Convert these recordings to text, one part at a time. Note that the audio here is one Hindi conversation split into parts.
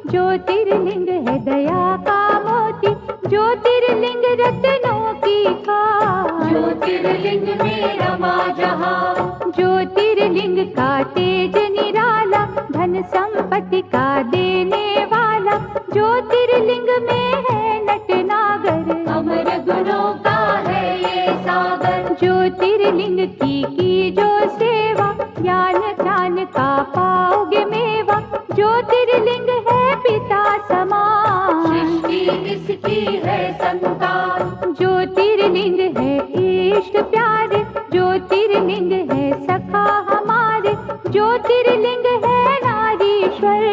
ज्योतिर्लिंग है दया का मोती, ज्योतिर्लिंग रत्नों की खान, ज्योतिर्लिंग में रमा जहां। ज्योतिर्लिंग का तेज निराला, धन संपत्ति का देने वाला, ज्योतिर्लिंग में है नटनागर, अमर गुणों का है ये सागर। ज्योतिर्लिंग की जो सेवा, ज्ञान ध्यान का पाओगे मेवा, ज्योतिर्लिंग है पिता समान, सृष्टि इसकी है संतान। ज्योतिर्लिंग है इष्ट प्यारे, ज्योतिर्लिंग है सखा हमारे, ज्योतिर्लिंग है नारीश्वर,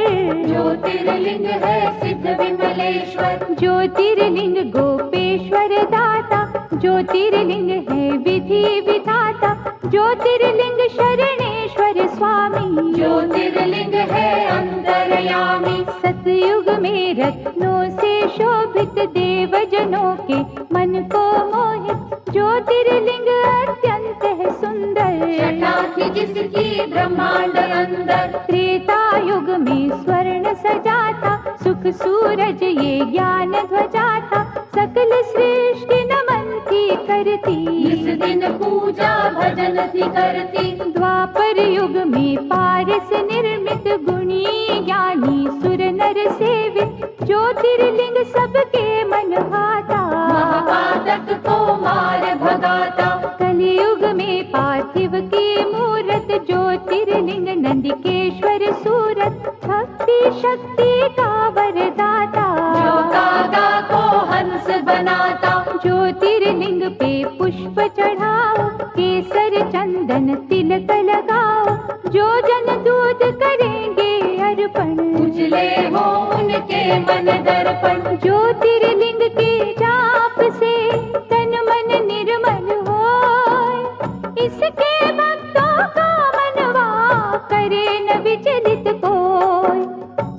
ज्योतिर्लिंग है सिद्ध विमलेश्वर। ज्योतिर्लिंग गोपेश्वर दाता, ज्योतिर्लिंग है विधि विधाता, ज्योतिर्लिंग शरणेश्वर स्वामी, ज्योतिर्लिंग है अंतर्यामी। सतयुग में रत्नों से शोभित, देवजनों के मन को मोहित, ज्योतिर्लिंग अत्यंत है सुंदर, छटा थी जिसकी ब्रह्मांड अंदर। त्रेता युग में स्वर्ण सजा था, सुख सूरज ये ज्ञान ध्वजा था, सकल सृष्टि नमन थी करती, इस दिन पूजा भजन थी करती। द्वापर युग में पारस निर्मित, गुणी ज्ञानी सुर नर सेवित, ज्योतिर्लिंग सबके मन भाता, महापातक को मार भगाता। कलियुग में पार्थिव की मूरत, ज्योतिर्लिंग नंदिकेश्वर सूरत, भक्ति शक्ति का वरदाता, जो कागा को हंस बनाता। ज्योतिर्लिंग पे पुष्प चढ़ाओ, केसर चंदन तिलक लगाओ, जो जन दूध करेंगे अर्पण, उजले हो उनके मन दर्पण। ज्योतिर्लिंग के जाप से तन मन निर्मल होय, इसके भक्तों का मनवा करे न विचलित कोय,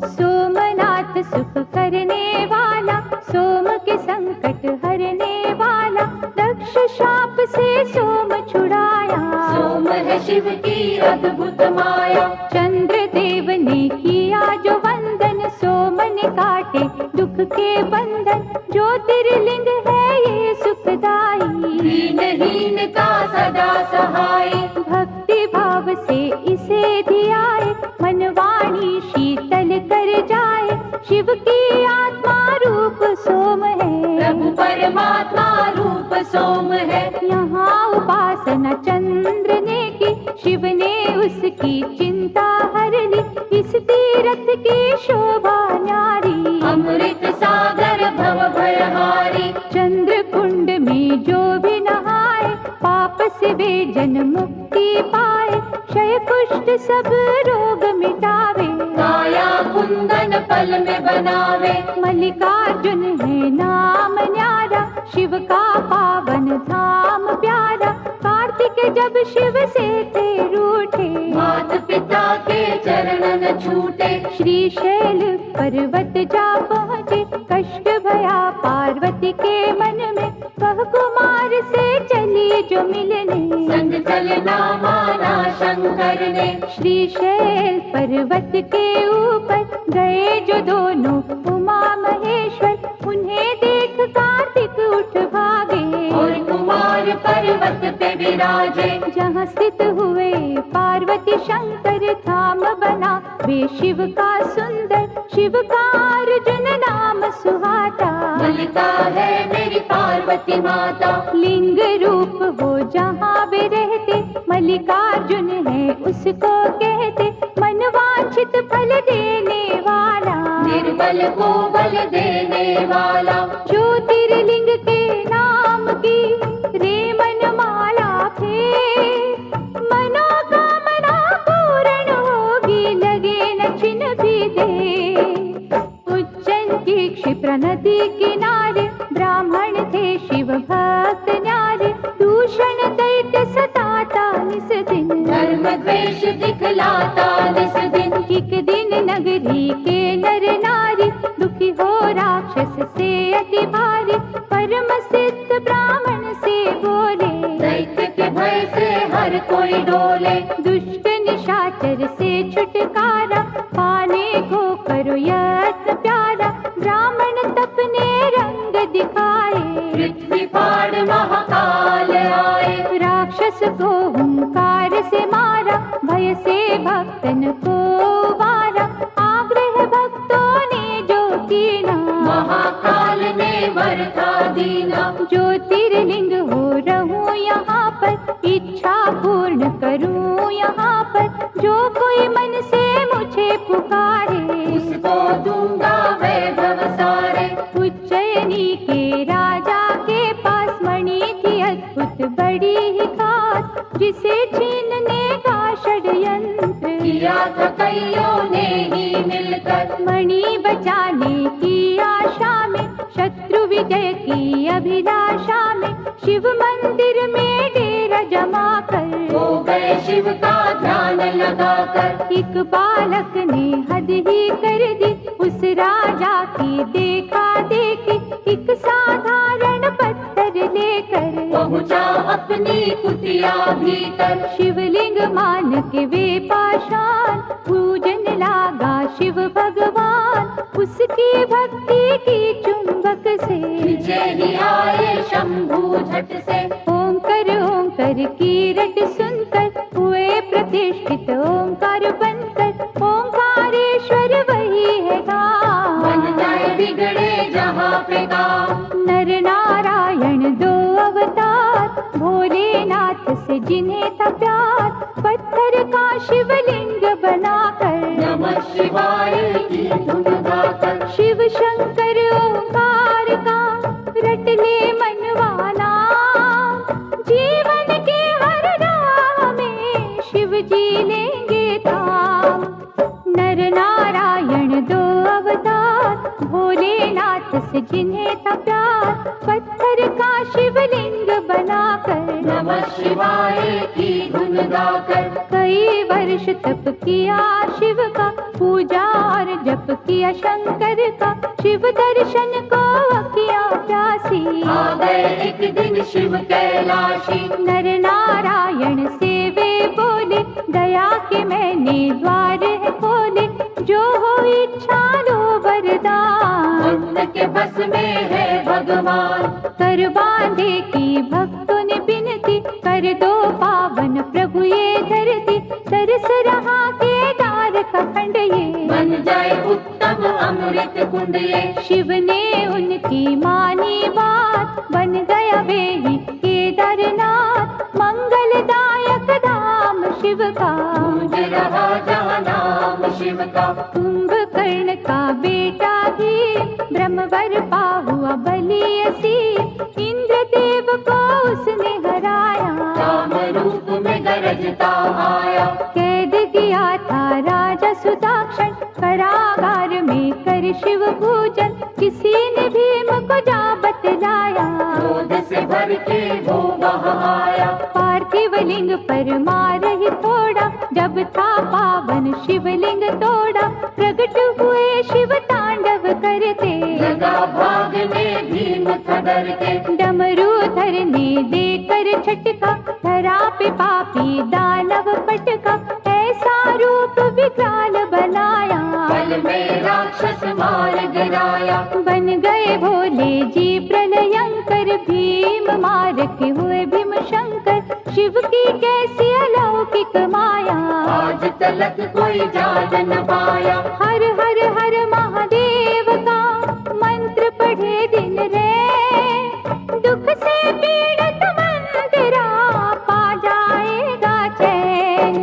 सोमनाथ सुख करने वाला, सोम के संकट हरने वाला, दक्ष शाप से सोम छुड़ाया, सोम है शिव की अद्भुत माया। चंद्रदेव ने किया जो वंदन, सोम ने काटे दुख के बंधन, ज्योतिर्लिंग है ये सुखदाई, दीनहीन का सदा सहाय। भक्ति भाव से इसे धियाए, मनवाणी शीतल कर जाए, शिव की आत्मा रूप सोम है, प्रभु परमात्मा रूप सोम है। यहाँ उपासना चंद्र ने की, शिव ने उसकी चिंता हर ली, इस तीरथ की शोभा न्यारी, अमृत सागर भव भयहारी। चंद्र कुंड में जो भी नहाए, पाप से वे जन मुक्ति पाए, क्षय कुष्ठ सब रोग मिटावे, काया कुंदन पल में बनावे। मल्लिकार्जुन है नाम न्यारा, शिव का पावन धाम प्यारा, कार्तिक जब शिव से थे रूठे, मात पिता के चरण न छूटे। श्रीशैल पर्वत जा पहुँचे, कष्ट भया पार्वती के मन में, वह कुमार से चली जो मिलने, संग चलना माना शंकर ने। श्रीशैल पर्वत के ऊपर गए जो दोनों उमा महेश्वर, उन्हें देख कार्तिक उठ भागे, और कुमार पर्वत पे विराजे। जहाँ स्थित हुए पार्वती शंकर, धाम बना वे शिव का सुंदर, शिव का अर्जुन नाम सुहाता, मल्लिका है मेरी पार्वती माता। लिंग रूप हो जहाँ वे रहते, मल्लिकार्जुन है उसको कहते, मनवांछित फल देने वाला, निर्बल को बल देने वाला। ज्योतिर्लिंग के नाम की रे मनमाला फेर, मनोकामना पूर्ण होगी, लगे न छिन भी दे। उज्जैन की क्षिप्रा नदी किनारे, ब्राह्मण थे शिव भक्त न्यारे, दूषण दैत्य सताता निस दिन, धर्म द्वेष दिखलाता निस दिन। एक दिन नगरी के नर नारी, दुखी हो राक्षस से अति भारी, परम सिद्ध ब्राह्मण से बोले, दैत्य के भय से हर कोई डोले। दुष्ट निशाचर से छुटकारा पाने को करो यत्न दिखाए, पृथ्वी फाड़ महाकाल आए। राक्षस को हुंकार से मारा, भय से भक्तन को वारा, आग्रह भक्तों ने जो कीना, महाकाल ने वर था दीना। ज्योतिर्लिंग हो रहूं यहाँ पर, इच्छा पूर्ण करूं यहाँ पर, जो कोई मन से मुझे पुकारे, उसको दूंगा वैभव सारे। उज्जैनी के राजा के पास मणि थी अद्भुत बड़ी ही खास, जिसे छीनने का षड्यंत्र किया था कईयों ने ही मिलकर। मणि बचाने की आशा में, शत्रु विजय की अभिलाषा में, शिव मंदिर में डेरा जमा कर, हो गए शिव का ध्यान लगाकर। एक बालक ने हद ही कर दी, उस राजा की देखा देखी, एक साधारण पत्थर लेकर पहुंचा अपनी कुटिया भीतर। शिवलिंग मान के वे पाषाण, पूजन लागा शिव भगवान, उसकी भक्ति की चुंबक से विजय ही आए शंभू झट से। ओंकार की रट सुनकर हुए प्रतिष्ठित ओंकार बनकर, ओंकारेश्वर वही है बन गाँव। जाए बिगड़े जहाँ पे गाँव। नर नारायण दो अवतार, भोलेनाथ से जिन्हें था प्यार, पत्थर का शिवलिंग बनाकर, नमः शिवाय की धुन गाकर। शिव शंकर ओंकार का रट ले मनवाना, जीवन के हर राह में शिव जी लेंगे थाम। नर नारायण दो अवतार, भोलेनाथ से जिन्हें था प्यार, पत्थर का शिवलिंग बनाकर, नमः शिवाय की धुन गाकर। कई वर्ष तप किया शिव का, पूजा और जप किया शंकर का, शिव दर्शन को अखियां प्यासी, आ गए एक दिन शिव कैलाशी। नर नारायण से वे बोले, दया के मैंने द्वार है खोले, जो हो इच्छा लो वरदान, भक्त के बस में है भगवान। कर बांधे की भक्तों ने बिनती, कर दो पावन प्रभु ये धरती, तरस रहा केदार का खंड ये, बन जाए उत्तम अमृत कुंड ये। शिव ने उनकी मानी बात, बन गया वे ही केदारनाथ, मंगलदायक धाम शिव का, गूंज रहा जहाँ नाम शिव का। कुंभकर्ण का बेटा ही, ब्रह्मवर पा हुआ बलि असीम, इंद्रदेव को उसने हराया, काम रूप में गरजता आया। कैद किया था राजा सुदाक्षण, कारागार में कर शिव पूजन, किसी ने भीम को जा बतलाया, क्रोध से भर के वो वहाँ आया। पार्थिव लिंग पर मार ही थोड़ा, जब था पावन शिवलिंग तोड़ा, प्रकट हुए शिव तांडव करते, लगा भागने भीम था डरते। डमरूधर ने देकर छटका, धरा पे पापी दानव पटका, ऐसा रूप विकराल बनाया, पल में राक्षस मार गिराया। बन गए भोले जी प्रलयंकर, भीम मार के हुए भीम शंकर, शिव की कैसी अलौकिक माया, आज तलक कोई जान न पाया। हर हर हर महादेव का मंत्र पढ़े दिन रे, दुख से पीड़ित मन तेरा पा जाएगा चैन।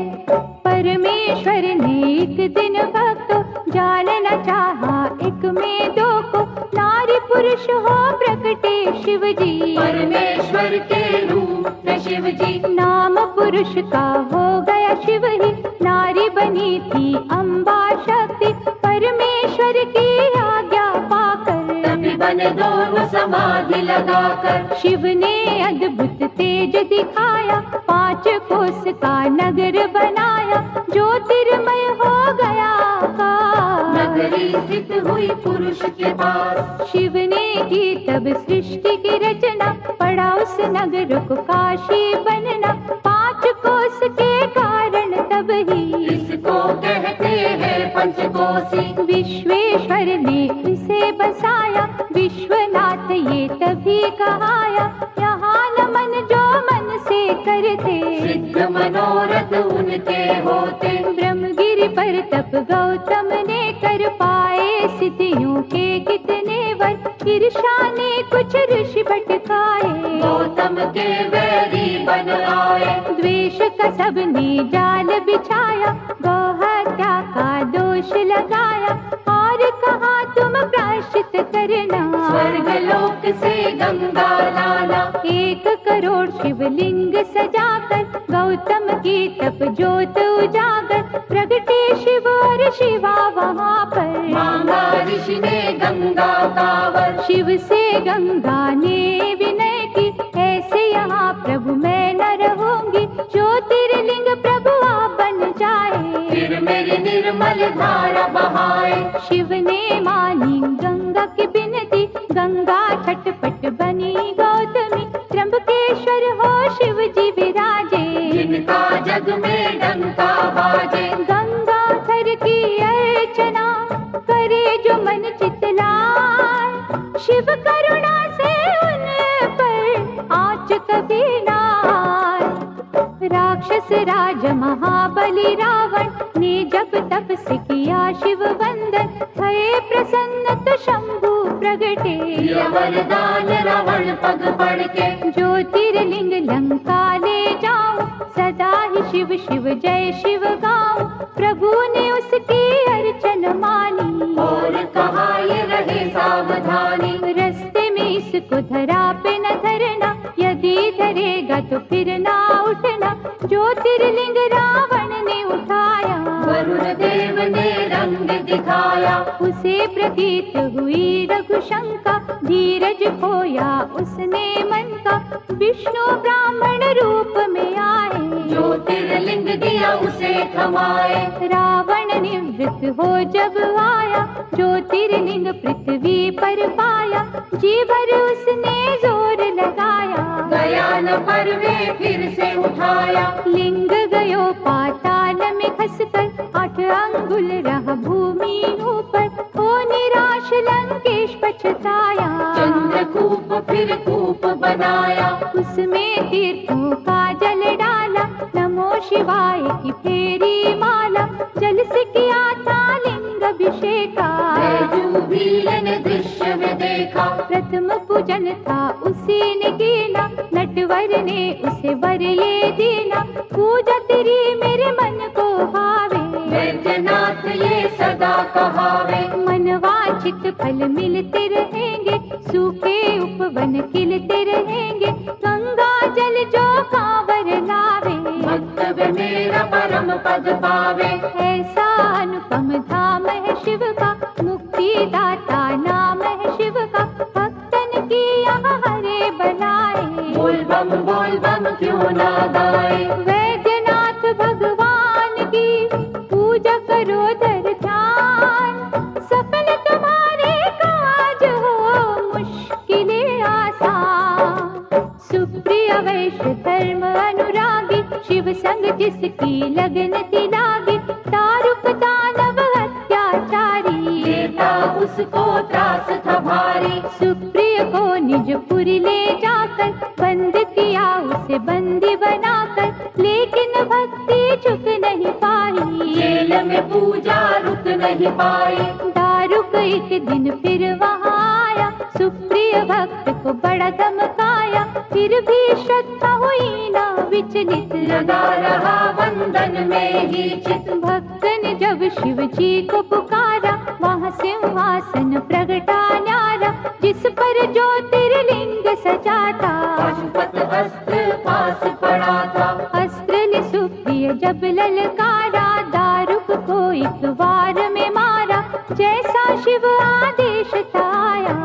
परमेश्वर ने एक दिन भक्तों जानना चाहा, एक में दो को, नारी पुरुष हो प्रकटे शिव जी, परमेश्वर के रूप में शिव जी। नाम पुरुष का हो गया शिव ही, नारी बनी थी अम्बा शक्ति, परमेश्वर की आज्ञा पाकर, तभी बने दोनों समाधि लगाकर। शिव ने अद्भुत तेज दिखाया, 5 कोस का नगर बनाया, ज्योतिर्मय हो गया आकाश। नगरी स्थित हुई पुरुष के पास, शिव ने की तब सृष्टि की रचना, पड़ा उस नगर को काशी बनना, 5 कोस के कारण तब ही इसको कहते हैं पंचकोसी। विश्वेश्वर ने इसे बसाया, विश्वनाथ ये तभी कहाया। यहाँ नमन जो मन से करते, सिद्ध मनोरथ उनके होते। ब्रह्मगिरि पर तप गौतम ने कर पाए, सिद्धियों के कितने वर ईर्ष्या ने कुछ ऋषि भटकाए। गौतम के वैरी बन आए, द्वेष का सबने जाल बिछाया, गौ हत्या का दोष लगाया, और कहा तुम प्रायश्चित करना। स्वर्ग लोक से गंगा लाला, 1 करोड़ शिवलिंग सजाकर, गौतम की तप ज्योत उजागर, प्रगटे शिव और शिवा वहाँ पर। मांगा ऋषि ने गंगा कावर, शिव से गंगा ने विनय की, ऐसे यहाँ प्रभु मैं न रहूंगी, ज्योतिर्लिंग प्रभु आप बन जाए। फिर मेरी निर्मल धारा बहाए। शिव ने मानी गंगा की बिनती, गंगा छटपट बनी गौतमी, त्र्यंबकेश्वर हो शिव जी विराजे। जिनका जग में डंका बाजे, गंगाधर की अर्चना करे जो मन चितलाए, शिव करुणा से उन पर आँच कभी ना आए। राक्षस राज महाबली रावण ने जब तप से किया शिव वंदन, भये प्रसन्न तो शंभु प्रगटे। दिया वरदान रावण पग पड़ के, ज्योतिर्लिंग लंका ले जाऊं, सदा ही शिव शिव जय शिव गाऊं। प्रभु ने उसकी अर्चन मानी, और कहा ये रहे सावधानी। रस्ते में इसको धरा पे न धरना, यदि धरेगा तो फिर ना उठना। ज्योतिर्लिंग रावण ने उठाया, वरुण देव ने रंग दिखाया। उसे प्रतीत हुई रघुशंका, धीरज खोया उसने मन का, विष्णु ब्राह्मण रूप में आए। ज्योतिर्लिंग दिया उसे थमाए, रावण निवृत्त हो जब आया, ज्योतिर्लिंग पृथ्वी पर पाया, जी भर उसने जोर लगाया। गया न पर वे फिर से उठाया, लिंग गयो पाताल में खसकर, 8 अंगुल रहा भूमि ऊपर, हो निराश लंकेश पछताया। चंद्रकूप फिर कूप बनाया, उसमें तीर्थों का जल डाला, नमो शिवाय की फेरी माला, जल से किया था लिंग अभिषेका। बैजूबील ने दृश्य में देखा, प्रथम पूजन था उसी ने कीना, नटवर ने उसे वर ये दीना, पूजा तेरी मेरे मन को भावे। वैद्यनाथ ये सदा कहावे, मनवांछित फल मिलते रहेंगे, सूखे उपवन खिलते रहेंगे, गंगा जल जो कांवर लावे। भक्त वे मेरा परम पद पावे, ऐसा अनुपम धाम है शिव का, मुक्ति दाता नाम है शिव का, भक्तन की यहाँ हरे बनाए। बोल बम क्यों ना गाए। वैद्यनाथ भगवान की पूजा करो धर ध्यान, सफल तुम्हारे काज हो मुश्किलें आसान। सुप्रिय वैश्य धर्म अनुरागी, शिव संग जिसकी लगन थी लागी, दारुक दानव अत्याचारी, देता उसको त्रास था भारी। सुप्रिय को निजपुरी ले जाकर, बंद किया उसे बंदी बनाकर, लेकिन भक्ति झुक नहीं पाई, जेल में पूजा रुक नहीं पाई। दारुक एक दिन फिर वहाँ आया, सुप्रिय भक्त को बड़ा धमकाया, फिर भी श्रद्धा हुई ना विचलित, लगा रहा वंदन में ही चित। भक्त ने जब शिव जी को पुकारा, वहाँ सिंहासन प्रगटा न्यारा, जिस पर ज्योतिर्लिंग सजा था। पाशुपत अस्त्र पास पड़ा था, अस्त्र ले सुप्रिय जब ललकारा, दारुक को एक वार में मारा, जैसा शिव आदेश था आया।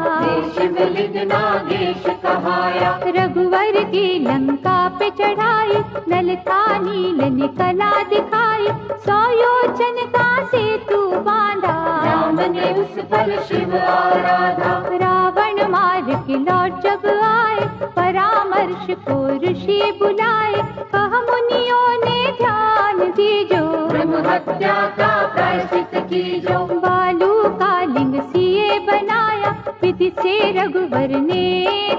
शिवलिंग नागेश कहाया, रघुवर की लंका पे चढ़ाई, ललता नील ने कला दिखाई, 100 योजन का सेतु बांधा, राम ने उस पर शिव आराधा। रावण मार के लौट जब आए, परामर्श को ऋषि बुलाए, कहा मुनियों ने ध्यान दीजो, ब्रह्म हत्या का प्रायश्चित की जो। बालू का लिंग सिए बनाया, विधि से रघुवर ने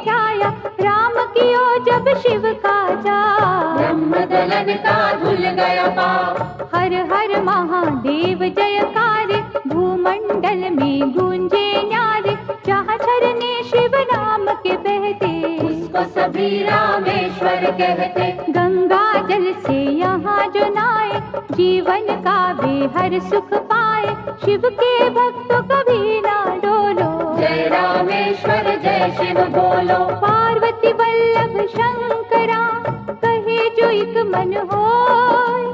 ध्याया। राम कियो जब शिव का जाप, ब्रह्म दलन का धुल गया पाप। हर हर महादेव जयकार, भूमंडल में गूंजे न्यारे। जहाँ झरने शिव नाम के बहते, उसको सभी रामेश्वर कहते। गंगा जल से यहाँ जो नहाए, जीवन का बेहर सुख पाए। शिव के भक्तों कभी ना डोलो, जय रामेश्वर जय शिव बोलो। पार्वती वल्लभ शंकरा, कहे जो एक मन होय।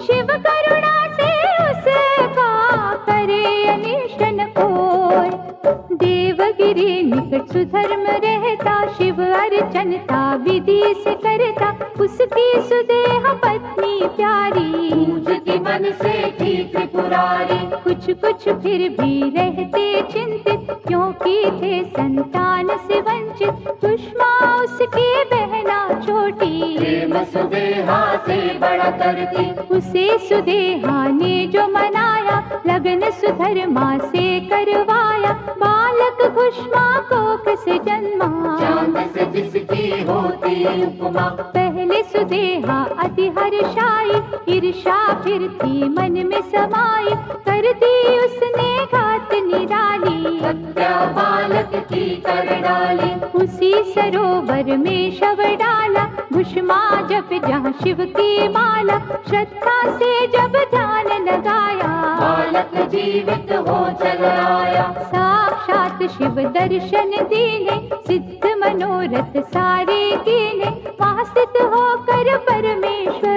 शिव करुणा से उसका करे अनिष्टन कोय। देवगिरी निकट सुधर्म रहता, शिव अर्चनता विधि से करता। उसकी सुदेह पत्नी प्यारी, पूजती मन से थी त्रिपुरारी। कुछ कुछ फिर भी रहते चिंतित, क्योंकि थे संतान से वंचित। सुषमा उसकी बहना छोटी, प्रेम सुदेहा से बड़ा करती। उसे सुदेहा ने जो मनाया, लगन सुधर्मा से करवाया। बालक खुशमा कोख से जन्मा, चांद से जिसकी होती उपमा। पहले सुदेहा अति हर्षाई, ईर्षा फिर थी मन में समाई। कर दी उसने घात निराली, हत्या बालक की कर डाली। उसी सरोवर में शव डाला। भुष्मा जप जहाँ शिव की माला, श्रद्धा से जब ध्यान लगाया। बालक जीवित हो चल आया। साक्षात शिव दर्शन दीने, सिद्ध मनोरथ सारे कीने। वहाँ स्थित होकर परमेश्वर,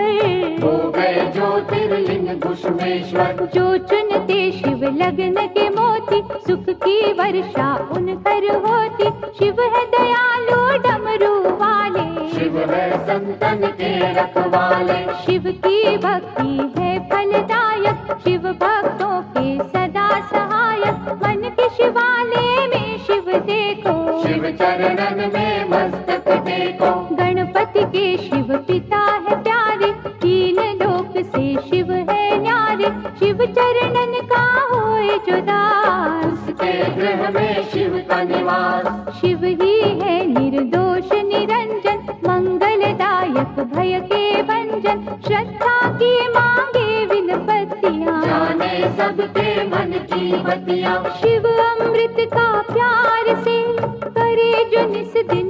हो गए ज्योतिर्लिंग घुष्मेश्वर। जो चुनते शिव लगन के मोती, सुख की वर्षा उन पर होती। शिव है दयालु डमरू वाले, शिव है संतन के रखवाले। शिव की भक्ति है फलदायक, शिव भक्तों के सदा सहायक। मन के शिवालय में शिव देखो, शिव चरणन में मस्तक टेको। गणपति के शिव पिता है प्यारे, तीन लोक से शिव है न्यारे। शिव चरणन का होए जो दास, उसके गृह में शिव का निवास। शिव ही है निर्दोष निरंजन, मंगलदायक भय के भंजन। श्रद्धा की मांगे विनपतियाँ, जाने सबके मन की बतिया। शिव अमृत का प्यार से करे जो निस दिन